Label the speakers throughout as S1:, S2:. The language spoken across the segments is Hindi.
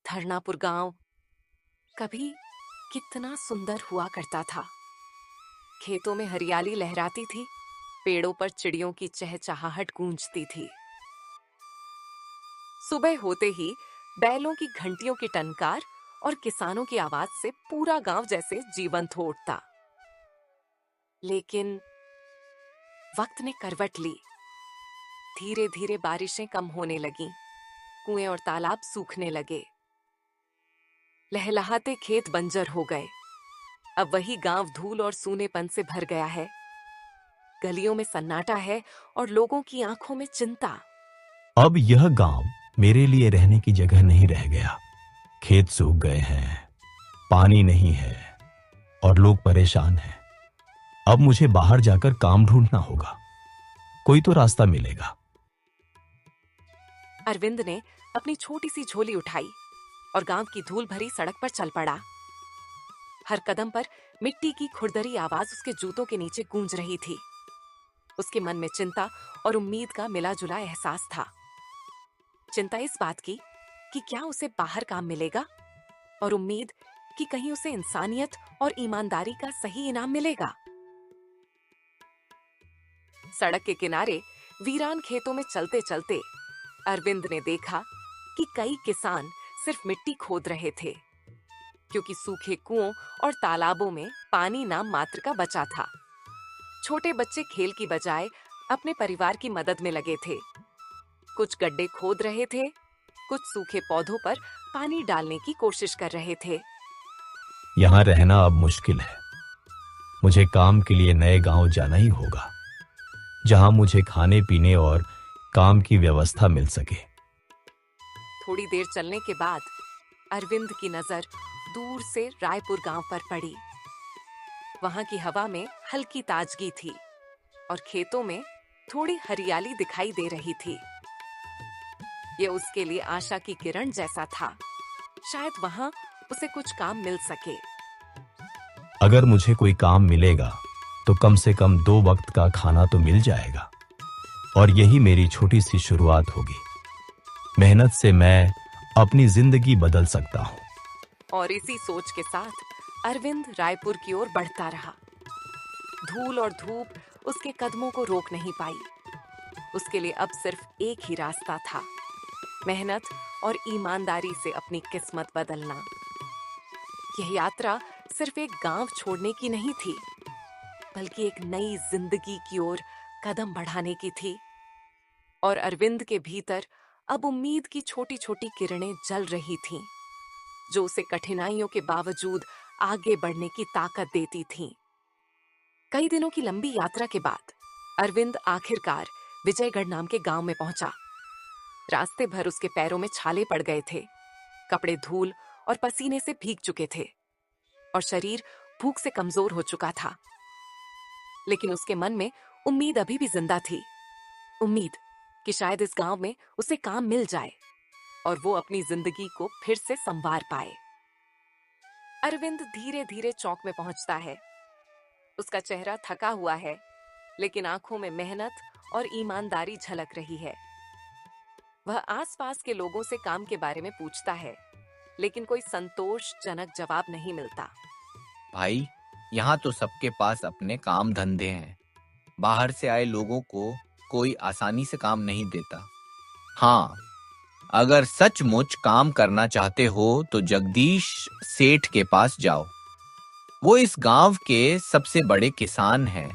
S1: धरनापुर गांव कभी कितना सुंदर हुआ करता था। खेतों में हरियाली लहराती थी, पेड़ों पर चिड़ियों की चहचहाहट गूंजती थी। सुबह होते ही बैलों की घंटियों की टनकार और किसानों की आवाज से पूरा गांव जैसे जीवंत हो उठता। लेकिन वक्त ने करवट ली। धीरे धीरे बारिशें कम होने लगीं, कुएं और तालाब सूखने लगे, लहलहाते खेत बंजर हो गए। अब वही गांव धूल और सूनेपन से भर गया है। गलियों में सन्नाटा है और लोगों की आंखों में चिंता।
S2: अब यह गांव मेरे लिए रहने की जगह नहीं रह गया। खेत सूख गए हैं, पानी नहीं है और लोग परेशान हैं। अब मुझे बाहर जाकर काम ढूंढना होगा। कोई तो रास्ता मिलेगा।
S1: अरविंद ने अपनी छोटी सी झोली उठाई और गांव की धूल भरी सड़क पर चल पड़ा। हर कदम पर मिट्टी की खुरदरी आवाज उसके जूतों के नीचे गूंज रही थी। उसके मन में चिंता और उम्मीद का मिला जुला एहसास था। चिंता इस बात की कि क्या उसे बाहर काम मिलेगा, और उम्मीद कि कहीं उसे इंसानियत और ईमानदारी का सही इनाम मिलेगा। सड़क के किनारे वीरान खेतों में चलते चलते अरविंद ने देखा कि कई किसान सिर्फ मिट्टी खोद रहे थे, क्योंकि सूखे कुओं और तालाबों में पानी नाम मात्र का बचा था। छोटे बच्चे खेल की बजाय अपने परिवार की मदद में लगे थे। कुछ गड्ढे खोद रहे थे, कुछ सूखे पौधों पर पानी डालने की कोशिश कर रहे थे।
S2: यहां रहना अब मुश्किल है। मुझे काम के लिए नए गांव जाना ही होगा, जहां मुझे खाने पीने और काम की व्यवस्था मिल सके।
S1: थोड़ी देर चलने के बाद अरविंद की नजर दूर से रायपुर गांव पर पड़ी। वहां की हवा में हल्की ताजगी थी और खेतों में थोड़ी हरियाली दिखाई दे रही थी। ये उसके लिए आशा की किरण जैसा था। शायद वहां उसे कुछ काम मिल सके।
S2: अगर मुझे कोई काम मिलेगा तो कम से कम 2 वक्त का खाना तो मिल जाएगा, और यही मेरी छोटी सी शुरुआत होगी। मेहनत से मैं अपनी जिंदगी बदल सकता हूं।
S1: और इसी सोच के साथ अरविंद रायपुर की ओर बढ़ता रहा। धूल और धूप उसके कदमों को रोक नहीं पाई। उसके लिए अब सिर्फ एक ही रास्ता था, मेहनत और ईमानदारी से अपनी किस्मत बदलना। यह यात्रा सिर्फ एक गांव छोड़ने की नहीं थी, बल्कि एक नई जिंदगी की ओर कदम बढ़ाने की थी। और अरविंद के भीतर अब उम्मीद की छोटी छोटी किरणें जल रही थीं, जो उसे कठिनाइयों के बावजूद आगे बढ़ने की ताकत देती थीं। कई दिनों की लंबी यात्रा के बाद अरविंद आखिरकार विजयगढ़ नाम के गांव में पहुंचा। रास्ते भर उसके पैरों में छाले पड़ गए थे, कपड़े धूल और पसीने से भीग चुके थे और शरीर भूख से कमजोर हो चुका था। लेकिन उसके मन में उम्मीद अभी भी जिंदा थी। उम्मीद कि शायद इस गांव में उसे काम मिल जाए और वो अपनी जिंदगी को फिर से संवार पाए। अरविंद धीरे धीरे चौक में पहुंचता है। उसका चेहरा थका हुआ है, लेकिन आंखों में मेहनत और ईमानदारी झलक रही है। वह आसपास के लोगों से काम के बारे में पूछता है, लेकिन कोई संतोषजनक जवाब नहीं मिलता।
S3: भाई, यहाँ तो सबके पास अपने काम धंधे हैं। बाहर से आए लोगों को कोई आसानी से काम नहीं देता। हाँ, अगर सचमुच काम करना चाहते हो तो जगदीश सेठ के पास जाओ। वो इस गांव के सबसे बड़े किसान हैं।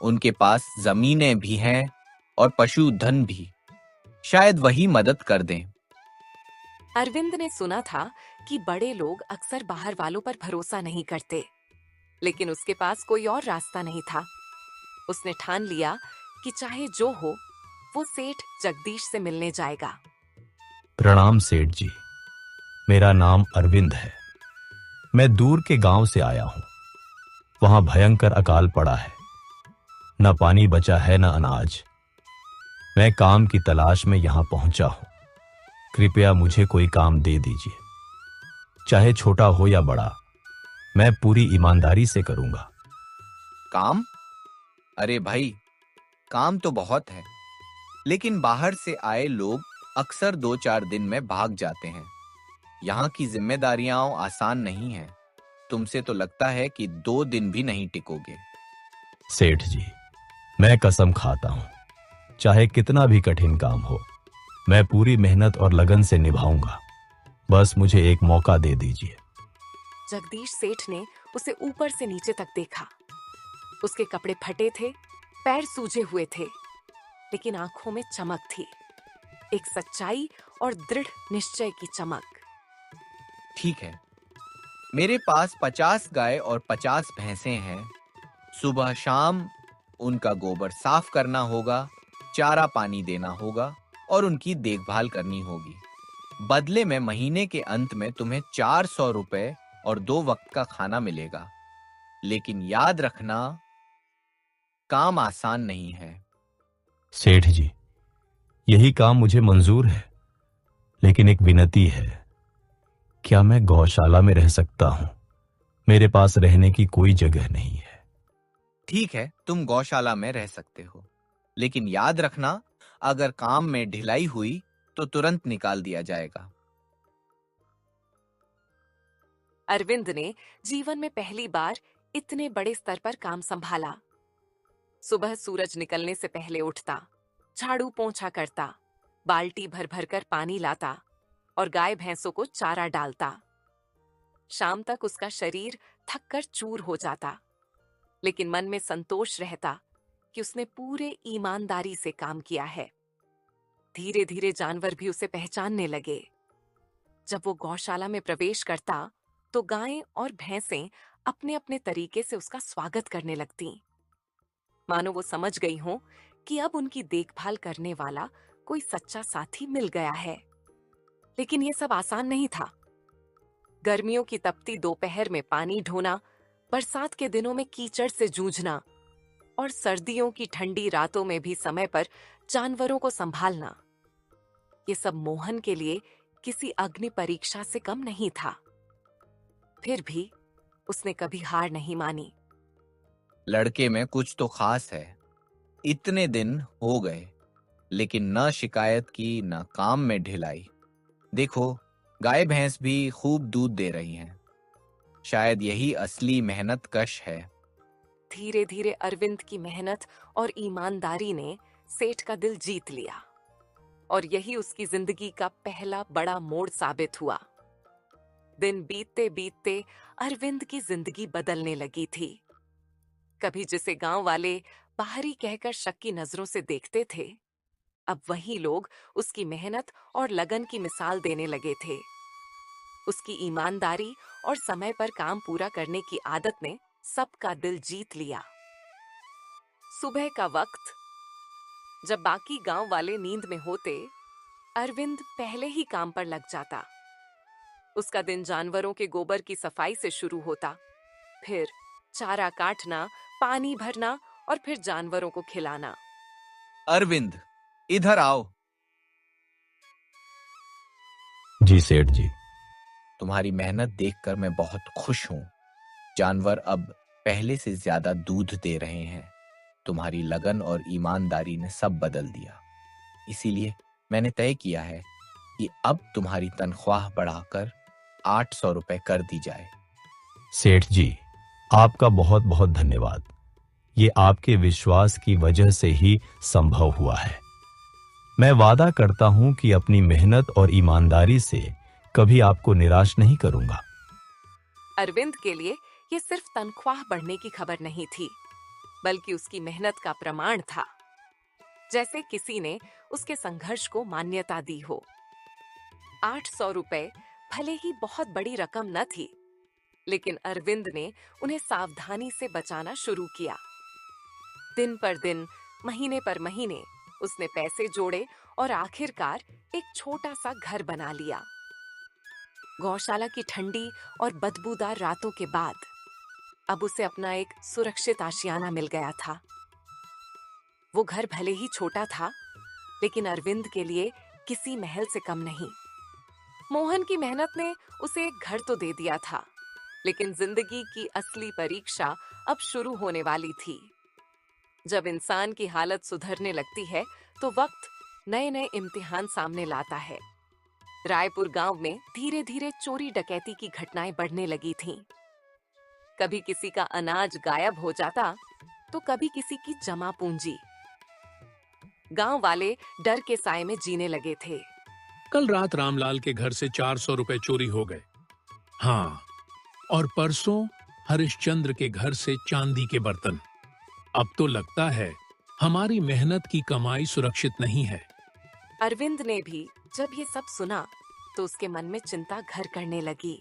S3: उनके पास जमीनें भी हैं और पशुधन भी। शायद वही मदद कर दें।
S1: अरविंद ने सुना था कि बड़े लोग अक्सर बाहर वालों पर भरोसा नहीं करते, लेकिन उसके पास कोई और रास्ता नहीं था। उसने ठान लिया कि चाहे जो हो, वो सेठ जगदीश से मिलने जाएगा।
S2: प्रणाम सेठ जी, मेरा नाम अरविंद है। मैं दूर के गांव से आया हूं। वहां भयंकर अकाल पड़ा है। न पानी बचा है, न अनाज। मैं काम की तलाश में यहां पहुंचा हूं। कृपया मुझे कोई काम दे दीजिए, चाहे छोटा हो या बड़ा। मैं पूरी ईमानदारी से करूंगा।
S3: काम? अरे भाई, काम तो बहुत है, लेकिन बाहर से आए लोग अक्सर 2-4 दिन में भाग जाते हैं। यहाँ की जिम्मेदारियां आसान नहीं है। तुमसे तो लगता है कि 2 दिन भी नहीं टिकोगे।
S2: सेठ जी, मैं कसम खाता हूं, चाहे कितना भी कठिन काम हो, मैं पूरी मेहनत और लगन से निभाऊंगा। बस मुझे एक मौका दे दीजिए।
S1: जगदीश सेठ ने उसे ऊपर से नीचे तक देखा। उसके कपड़े फटे थे, पैर सूजे हुए थे, लेकिन आंखों में चमक थी, एक सच्चाई और दृढ़ निश्चय की चमक।
S3: ठीक है, मेरे पास 50 गाय और 50 भैंसें हैं। सुबह शाम उनका गोबर साफ करना होगा, चारा पानी देना होगा और उनकी देखभाल करनी होगी। बदले में महीने के अंत में तुम्हें 400 रुपए और 2 वक्त का खाना मिलेगा। लेकिन याद रखना, काम आसान नहीं है।
S2: सेठ जी, यही काम मुझे मंजूर है, लेकिन एक विनती है। क्या मैं गौशाला में रह सकता हूं? मेरे पास रहने की कोई जगह नहीं है।
S3: ठीक है, तुम गौशाला में रह सकते हो, लेकिन याद रखना, अगर काम में ढिलाई हुई तो तुरंत निकाल दिया जाएगा।
S1: अरविंद ने जीवन में पहली बार इतने बड़े स्तर पर काम संभाला। सुबह सूरज निकलने से पहले उठता, झाड़ू पोंछा करता, बाल्टी भर भर कर पानी लाता और गाय भैंसों को चारा डालता। शाम तक उसका शरीर थक कर चूर हो जाता, लेकिन मन में संतोष रहता कि उसने पूरे ईमानदारी से काम किया है। धीरे धीरे जानवर भी उसे पहचानने लगे। जब वो गौशाला में प्रवेश करता तो गायें और भैंसें अपने अपने तरीके से उसका स्वागत करने लगतीं, मानो वो समझ गई हों कि अब उनकी देखभाल करने वाला कोई सच्चा साथी मिल गया है। लेकिन ये सब आसान नहीं था। गर्मियों की तपती दोपहर में पानी ढोना, बरसात के दिनों में कीचड़ से जूझना और सर्दियों की ठंडी रातों में भी समय पर जानवरों को संभालना, ये सब मोहन के लिए किसी अग्नि परीक्षा से कम नहीं था। फिर भी उसने कभी हार नहीं मानी।
S3: लड़के में कुछ तो खास है। इतने दिन हो गए, लेकिन न शिकायत की न काम में ढिलाई। देखो, गाय भैंस भी खूब दूध दे रही हैं। शायद यही असली मेहनत कश है।
S1: धीरे धीरे अरविंद की मेहनत और ईमानदारी ने सेठ का दिल जीत लिया, और यही उसकी जिंदगी का पहला बड़ा मोड़ साबित हुआ। दिन बीतते बीतते अरविंद की जिंदगी बदलने लगी थी। कभी जिसे गांव वाले बाहरी कहकर शक की नजरों से देखते थे, अब वही लोग उसकी मेहनत और लगन की मिसाल देने लगे थे। उसकी ईमानदारी और समय पर काम पूरा करने की आदत ने सबका दिल जीत लिया। सुबह का वक्त, जब बाकी गांव वाले नींद में होते, अरविंद पहले ही काम पर लग जाता। उसका दिन जानवरों के गोबर की सफाई से शुरू होता, फिर चारा काटना, पानी भरना और फिर जानवरों को खिलाना।
S3: अरविंद, इधर आओ।
S2: जी सेठ जी।
S3: तुम्हारी मेहनत देखकर मैं बहुत खुश हूं। जानवर अब पहले से ज्यादा दूध दे रहे हैं। तुम्हारी लगन और ईमानदारी ने सब बदल दिया। इसीलिए मैंने तय किया है कि अब तुम्हारी तनख्वाह बढ़ाकर 800 रुपए कर दी जाए।
S2: सेठ जी, आपका बहुत बहुत धन्यवाद। ये आपके विश्वास की वजह से ही संभव हुआ है। मैं वादा करता हूं कि अपनी मेहनत और ईमानदारी से कभी आपको निराश नहीं करूंगा।
S1: अरविंद के लिए ये सिर्फ तनख्वाह बढ़ने की खबर नहीं थी, बल्कि उसकी मेहनत का प्रमाण था। जैसे किसी ने उसके संघर्ष को मान्यता दी हो। 800 रुपए भले ही बहुत बड़ी रकम न थी, लेकिन अरविंद ने उन्हें सावधानी से बचाना शुरू किया। दिन पर दिन, महीने पर महीने उसने पैसे जोड़े और आखिरकार एक छोटा सा घर बना लिया। गौशाला की ठंडी और बदबूदार रातों के बाद अब उसे अपना एक सुरक्षित आशियाना मिल गया था। वो घर भले ही छोटा था, लेकिन अरविंद के लिए किसी महल से कम नहीं। मोहन की मेहनत ने उसे एक घर तो दे दिया था, लेकिन जिंदगी की असली परीक्षा अब शुरू होने वाली थी। जब इंसान की हालत सुधरने लगती है, तो वक्त नए नए इम्तिहान सामने लाता है। रायपुर गांव में धीरे धीरे चोरी डकैती की घटनाएं बढ़ने लगी थीं। कभी किसी का अनाज गायब हो जाता तो कभी किसी की जमा पूंजी। गांव वाले डर के साए में जीने लगे थे।
S4: कल रात रामलाल के घर से 400 रुपए चोरी हो गए। हाँ, और परसों हरिश्चंद्र के घर से चांदी के बर्तन। अब तो लगता है हमारी मेहनत की कमाई सुरक्षित नहीं है।
S1: अरविंद ने भी जब ये सब सुना तो उसके मन में चिंता घर करने लगी।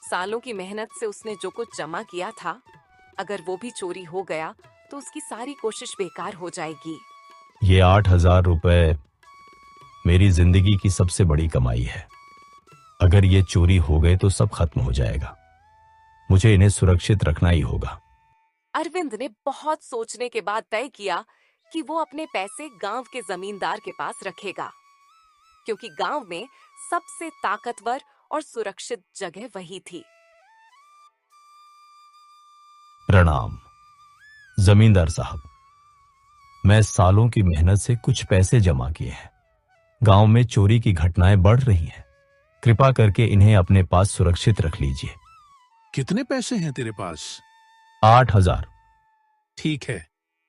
S1: सालों की मेहनत से उसने जो कुछ जमा किया था, अगर वो भी चोरी हो गया तो उसकी सारी कोशिश बेकार हो जाएगी।
S2: ये 8,000 रुपए मेरी जिंदगी की सबसे बड़ी कमाई है। अगर ये चोरी हो गए तो सब खत्म हो जाएगा। मुझे इन्हें सुरक्षित रखना ही होगा।
S1: अरविंद ने बहुत सोचने के बाद तय किया कि वो अपने पैसे गांव के जमींदार के पास रखेगा, क्योंकि गांव में सबसे ताकतवर और सुरक्षित जगह वही थी।
S2: प्रणाम जमींदार साहब, मैं सालों की मेहनत से कुछ पैसे जमा किए हैं। गांव में चोरी की घटनाएं बढ़ रही हैं। कृपा करके इन्हें अपने पास सुरक्षित रख लीजिए।
S4: कितने पैसे हैं तेरे पास?
S2: 8,000।
S4: ठीक है,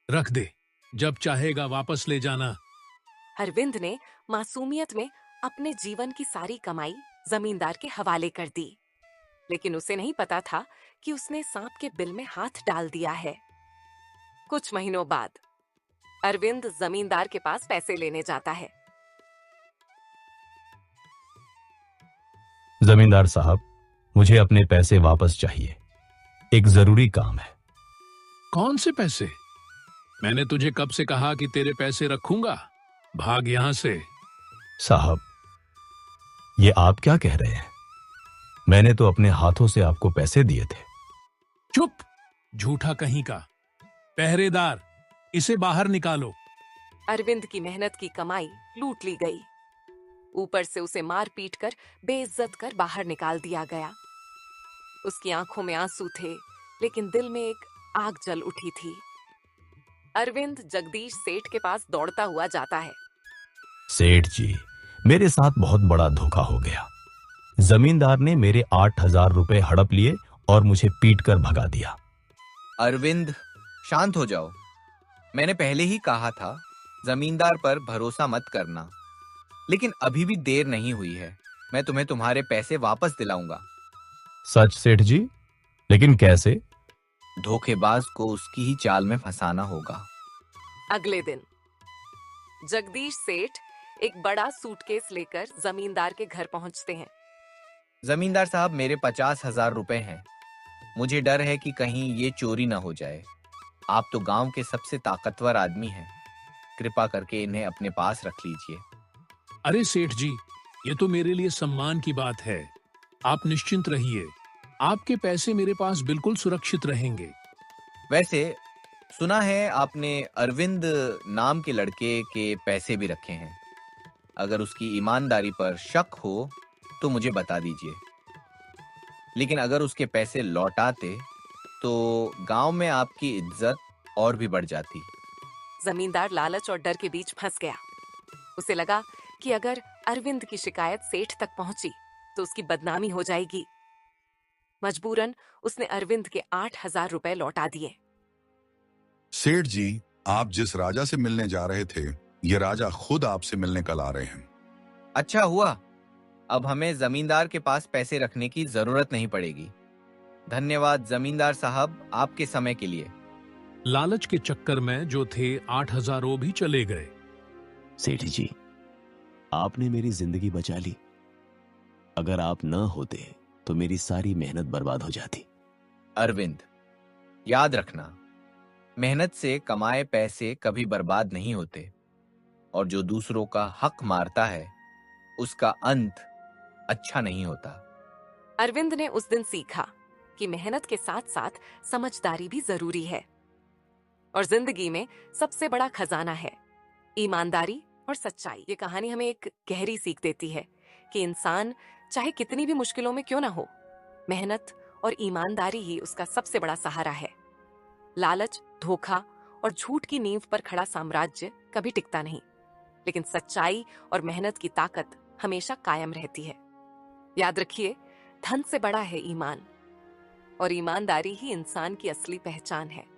S4: रख दे, जब चाहेगा वापस ले जाना।
S1: अरविंद ने मासूमियत में अपने जीवन की सारी कमाई जमींदार के हवाले कर दी, लेकिन उसे नहीं पता था कि उसने सांप के बिल में हाथ डाल दिया है। कुछ महीनों बाद अरविंद जमींदार के पास पैसे लेने जाता है।
S2: जमींदार साहब, मुझे अपने पैसे वापस चाहिए। एक जरूरी काम है।
S4: कौन से पैसे? मैंने तुझे कब से कहा कि तेरे पैसे रखूंगा? भाग यहां से।
S2: साहब, ये आप क्या कह रहे हैं? मैंने तो अपने हाथों से आपको पैसे दिए थे।
S4: चुप, झूठा कहीं का। पहरेदार, इसे बाहर निकालो।
S1: अरविंद की मेहनत की कमाई लूट ली गई। ऊपर से उसे मार पीट कर बेइज्जत कर बाहर निकाल दिया गया। उसकी आंखों में आंसू थे, लेकिन दिल में एक आग जल उठी थी। अरविंद जगदीश सेठ के पास दौड़ता हुआ जाता है।
S2: सेठ जी, मेरे साथ बहुत बड़ा धोखा हो गया। जमींदार ने मेरे 8,000 रुपए हड़प लिए और मुझे पीट कर भगा दिया।
S3: अरविंद, शांत हो जाओ। मैंने पहले ही कहा था जमींदार पर भरोसा मत करना, लेकिन अभी भी देर नहीं हुई है। मैं तुम्हें तुम्हारे पैसे वापस दिलाऊंगा।
S2: सच सेठ जी? लेकिन कैसे?
S3: धोखेबाज को उसकी ही चाल में फंसाना होगा।
S1: अगले दिन जगदीश सेठ एक बड़ा सूटकेस लेकर जमींदार के घर पहुंचते हैं।
S3: जमींदार साहब, मेरे 50,000 रुपए हैं। मुझे डर है कि कहीं ये चोरी ना हो जाए। आप तो गांव के सबसे ताकतवर आदमी हैं। कृपा करके इन्हें अपने पास रख लीजिए।
S4: अरे सेठ जी, ये तो मेरे लिए सम्मान की बात है। आप निश्चिंत रहिए, आपके पैसे मेरे पास बिल्कुल सुरक्षित रहेंगे।
S3: वैसे सुना है आपने अरविंद नाम के लड़के के पैसे भी रखे हैं। अगर उसकी ईमानदारी पर शक हो तो मुझे बता दीजिए, लेकिन अगर उसके पैसे लौटाते तो गांव में आपकी इज्जत और भी बढ़ जाती।
S1: जमींदार लालच और डर के बीच फंस गया। उसे लगा कि अगर अरविंद की शिकायत सेठ तक पहुंची तो उसकी बदनामी हो जाएगी। मजबूरन उसने अरविंद के 8,000 रुपए लौटा दिए।
S5: सेठ जी, आप जिस राजा से मिलने जा रहे थे, ये राजा खुद आपसे मिलने कल आ रहे हैं।
S3: अच्छा हुआ, अब हमें जमींदार के पास पैसे रखने की जरूरत नहीं पड़ेगी। धन्यवाद जमींदार साहब, आपके समय के लिए।
S4: लालच के चक्कर में जो थे 8,000 वो भी चले गए।
S6: सेठ जी, आपने मेरी जिंदगी बचा ली। अगर आप न होते तो मेरी सारी मेहनत बर्बाद हो जाती।
S3: अरविंद, याद रखना, मेहनत से कमाए पैसे कभी बर्बाद नहीं होते, और जो दूसरों का हक मारता है उसका अंत अच्छा नहीं होता।
S1: अरविंद ने उस दिन सीखा कि मेहनत के साथ साथ समझदारी भी जरूरी है, और जिंदगी में सबसे बड़ा खजाना है ईमानदारी और सच्चाई। ये कहानी हमें एक गहरी सीख देती है कि इंसान चाहे कितनी भी मुश्किलों में क्यों ना हो, मेहनत और ईमानदारी ही उसका सबसे बड़ा सहारा है। लालच, धोखा और झूठ की नींव पर खड़ा साम्राज्य कभी टिकता नहीं, लेकिन सच्चाई और मेहनत की ताकत हमेशा कायम रहती है। याद रखिए, धन से बड़ा है ईमान, और ईमानदारी ही इंसान की असली पहचान है।